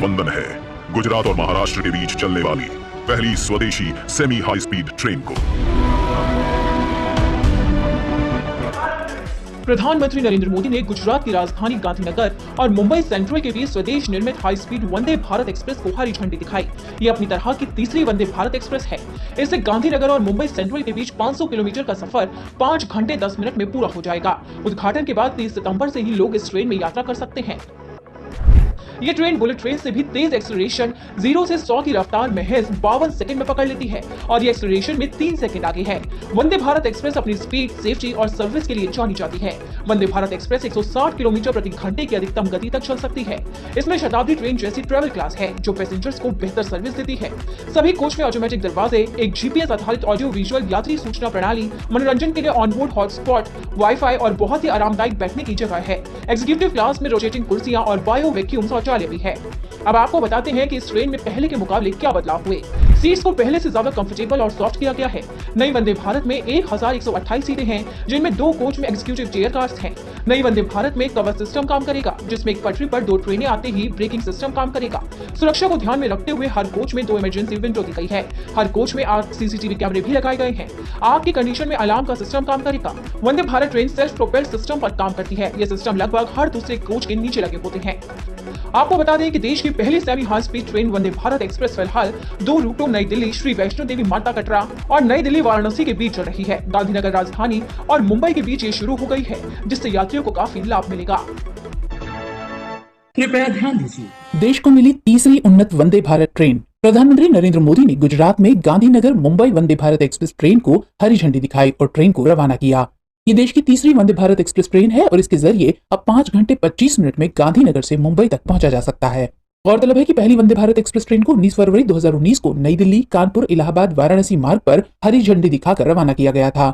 वंदन है गुजरात और महाराष्ट्र के बीच चलने वाली पहली स्वदेशी सेमी हाई स्पीड ट्रेन को। प्रधानमंत्री नरेंद्र मोदी ने गुजरात की राजधानी गांधीनगर और मुंबई सेंट्रल के बीच स्वदेश निर्मित हाई स्पीड वंदे भारत एक्सप्रेस को हरी झंडी दिखाई। ये अपनी तरह की तीसरी वंदे भारत एक्सप्रेस है। इससे गांधीनगर और मुंबई सेंट्रल के बीच 500 किलोमीटर का सफर 5 घंटे 10 मिनट में पूरा हो जाएगा। उद्घाटन के बाद 30 सितंबर से ही लोग इस ट्रेन में यात्रा कर सकते हैं। ये ट्रेन बुलेट ट्रेन से भी तेज एक्सेलरेशन 0 से 100 की रफ्तार महज 52 सेकंड में पकड़ लेती है और ये एक्सेलरेशन में 3 सेकंड आगे है। वंदे भारत एक्सप्रेस अपनी स्पीड, सेफ्टी और सर्विस के लिए जानी जाती है। वंदे भारत एक्सप्रेस 160 किलोमीटर प्रति घंटे की अधिकतम गति तक चल सकती है। इसमें शताब्दी ट्रेन जैसी ट्रेवल क्लास है जो पैसेंजर्स को बेहतर सर्विस देती है। सभी कोच में ऑटोमेटिक दरवाजे, एक जीपीएस आधारित ऑडियो विजुअल यात्री सूचना प्रणाली, मनोरंजन के लिए ऑनबोर्ड हॉटस्पॉट, वाईफाई और बहुत ही आरामदायक बैठने की जगह है। एग्जीक्यूटिव क्लास में रोटेटिंग कुर्सियां और बायो वैक्यूम शौचालय भी है। अब आपको बताते हैं कि इस ट्रेन में पहले के मुकाबले क्या बदलाव हुए। सीट्स को पहले से ज्यादा कंफर्टेबल और सॉफ्ट किया गया है। नई वंदे भारत में 1128 सीटें हैं, जिनमें 2 कोच में एग्जीक्यूटिव चेयर कार्स हैं। नई वंदे भारत में कवर सिस्टम काम करेगा, जिसमें एक पटरी पर 2 ट्रेनें आते ही ब्रेकिंग सिस्टम काम करेगा। सुरक्षा को ध्यान में रखते हुए हर कोच में 2 इमरजेंसी विंडो दी गई है। हर कोच में 8 सीसीटीवी कैमरे भी लगाए गए हैं। आग की कंडीशन में अलार्म का सिस्टम काम करेगा। Vande Bharat train self propelled system पर काम करती है। यह सिस्टम लगभग हर दूसरे कोच के नीचे लगे होते हैं। आपको बता दें कि देश की पहली सेमी हाई स्पीड ट्रेन वंदे भारत एक्सप्रेस फिलहाल 2 रूटों नई दिल्ली श्री वैष्णो देवी माता कटरा और नई दिल्ली वाराणसी के बीच चल रही है। गांधीनगर राजधानी और मुंबई के बीच ये शुरू हो गई है, जिससे यात्रियों को काफी लाभ मिलेगा। कृपया ध्यान दीजिए, देश को मिली तीसरी उन्नत वंदे भारत ट्रेन। प्रधानमंत्री नरेंद्र मोदी ने गुजरात में गांधीनगर मुंबई वंदे भारत एक्सप्रेस ट्रेन को हरी झंडी दिखाई और ट्रेन को रवाना किया। ये देश की तीसरी वंदे भारत एक्सप्रेस ट्रेन है और इसके जरिए अब 5 घंटे 25 मिनट में गांधीनगर से मुंबई तक पहुंचा जा सकता है। गौरतलब है कि पहली वंदे भारत एक्सप्रेस ट्रेन को 19 फरवरी 2019 को नई दिल्ली, कानपुर, इलाहाबाद, वाराणसी मार्ग पर हरी झंडी दिखाकर रवाना किया गया था।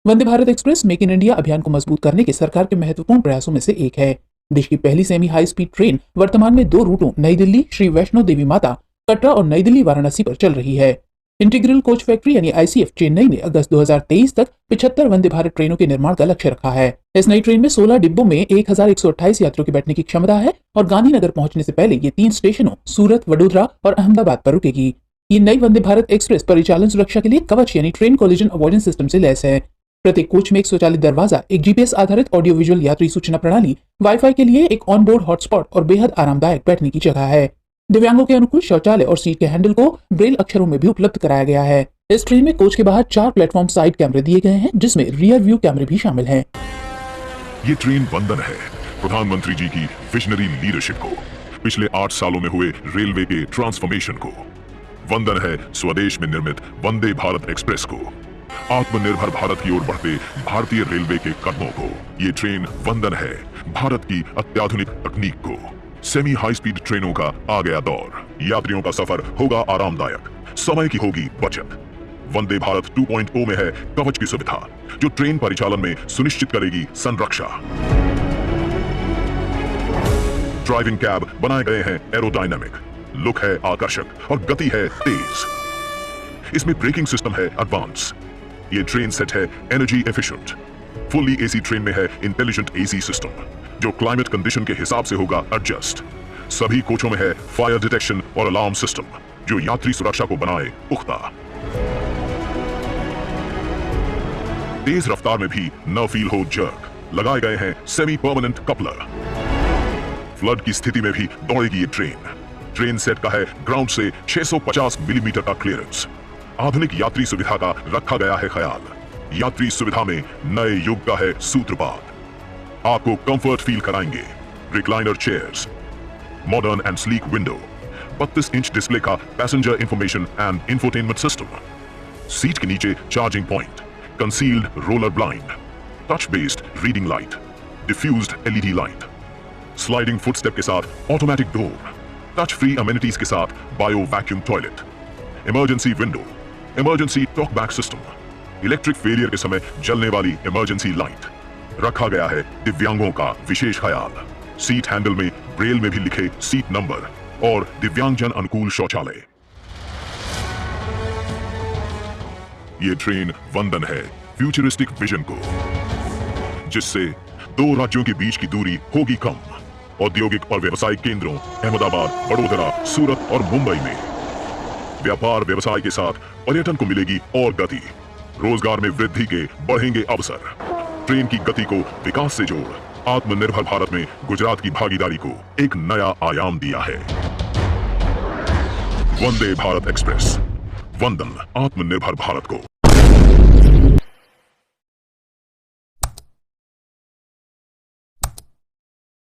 Vande Bharat express make in India अभियान को मजबूत करने के सरकार के महत्वपूर्ण प्रयासों में से एक है। देश की पहली सेमी हाई स्पीड ट्रेन वर्तमान में 2 रूटों नई दिल्ली श्री वैष्णो देवी माता कटरा और नई दिल्ली वाराणसी पर चल रही है। इंटीग्रल कोच फैक्ट्री यानी आईसीएफ चेन्नई ने अगस्त 2023 तक 75 वंदे भारत ट्रेनों के निर्माण का लक्ष्य रखा है। इस नई ट्रेन में 16 डिब्बों में 1128 यात्रियों के बैठने की क्षमता है और गांधीनगर पहुंचने से पहले ये 3 स्टेशनों सूरत, वडोदरा और अहमदाबाद पर रुकेगी। ये नई वंदे भारत एक्सप्रेस परिचालन सुरक्षा के लिए कवच यानी ट्रेन कोलिजन अवॉइडेंस सिस्टम से लैस है। प्रत्येक कोच में एक स्वचालित दरवाजा, एक जीपीएस आधारित ऑडियो विजुअल यात्री सूचना प्रणाली, वाईफाई के लिए एक ऑनबोर्ड हॉटस्पॉट और बेहद आरामदायक बैठने की जगह है। दिव्यांगों के अनुकूल शौचालय और सीट के हैंडल को ब्रेल अक्षरों में भी उपलब्ध कराया गया है। इस ट्रेन में कोच के बाहर 4 प्लेटफॉर्म साइड कैमरे दिए गए हैं, जिसमें रियर व्यू कैमरे भी शामिल हैं। ये ट्रेन वंदन है प्रधानमंत्री जी की विजनरी लीडरशिप को, पिछले 8 सालों में हुए रेलवे के ट्रांसफॉर्मेशन को। वंदन है स्वदेश में निर्मित वंदे भारत एक्सप्रेस को, आत्मनिर्भर भारत की ओर बढ़ते भारतीय रेलवे के कदमों को। ये ट्रेन वंदन है भारत की अत्याधुनिक तकनीक को। सेमी हाई स्पीड ट्रेनों का आ गया दौर। यात्रियों का सफर होगा आरामदायक, समय की होगी बचत। वंदे भारत 2.0 में है कवच की सुविधा, जो ट्रेन परिचालन में सुनिश्चित करेगी संरक्षा। ड्राइविंग कैब बनाए गए हैं एरोडायनामिक, लुक है आकर्षक और गति है तेज। इसमें ब्रेकिंग सिस्टम है एडवांस। ये ट्रेन सेट है energy efficient. Fully AC train में है इंटेलिजेंट एसी सिस्टम, जो क्लाइमेट कंडीशन के हिसाब से होगा एडजस्ट। सभी कोचों में है फायर डिटेक्शन और अलार्म सिस्टम, जो यात्री सुरक्षा को बनाए पुख्ता। तेज रफ्तार में भी न फील हो जर्क, लगाए गए हैं सेमी परमानेंट कपलर। फ्लड की स्थिति में भी दौड़ेगी ये ट्रेन। ट्रेन सेट का है ग्राउंड से 650 मिलीमीटर का क्लियरेंस। आधुनिक यात्री सुविधा का रखा गया है ख्याल। यात्री सुविधा में नए युग का है सूत्रपात। आपको कंफर्ट फील कराएंगे recliner chairs, modern and sleek window, 32 inch display का passenger information and infotainment system, seat के नीचे charging point, concealed roller blind, touch based reading light, diffused LED light, sliding footstep के साथ automatic door, touch free amenities के साथ bio vacuum toilet, emergency window, emergency talk back system, electric failure के समय जलने वाली इमरजेंसी लाइट। रखा गया है दिव्यांगों का विशेष ख्याल। सीट हैंडल में ब्रेल में भी लिखे सीट नंबर और दिव्यांगजन अनुकूल शौचालय। ये ट्रेन वंदन है फ्यूचरिस्टिक विजन को, जिससे 2 राज्यों के बीच की दूरी होगी कम, औद्योगिक और व्यवसायिक केंद्रों अहमदाबाद, वडोदरा, सूरत और मुंबई में। व्यापार व्यवसाय के साथ पर्यटन को मिलेगी और गति। रोजगार में वृद्धि के बढ़ेंगे अवसर। ट्रेन की गति को विकास से जोड़ आत्मनिर्भर भारत में गुजरात की भागीदारी को एक नया आयाम दिया है। वंदे भारत एक्सप्रेस, वंदन आत्मनिर्भर भारत को।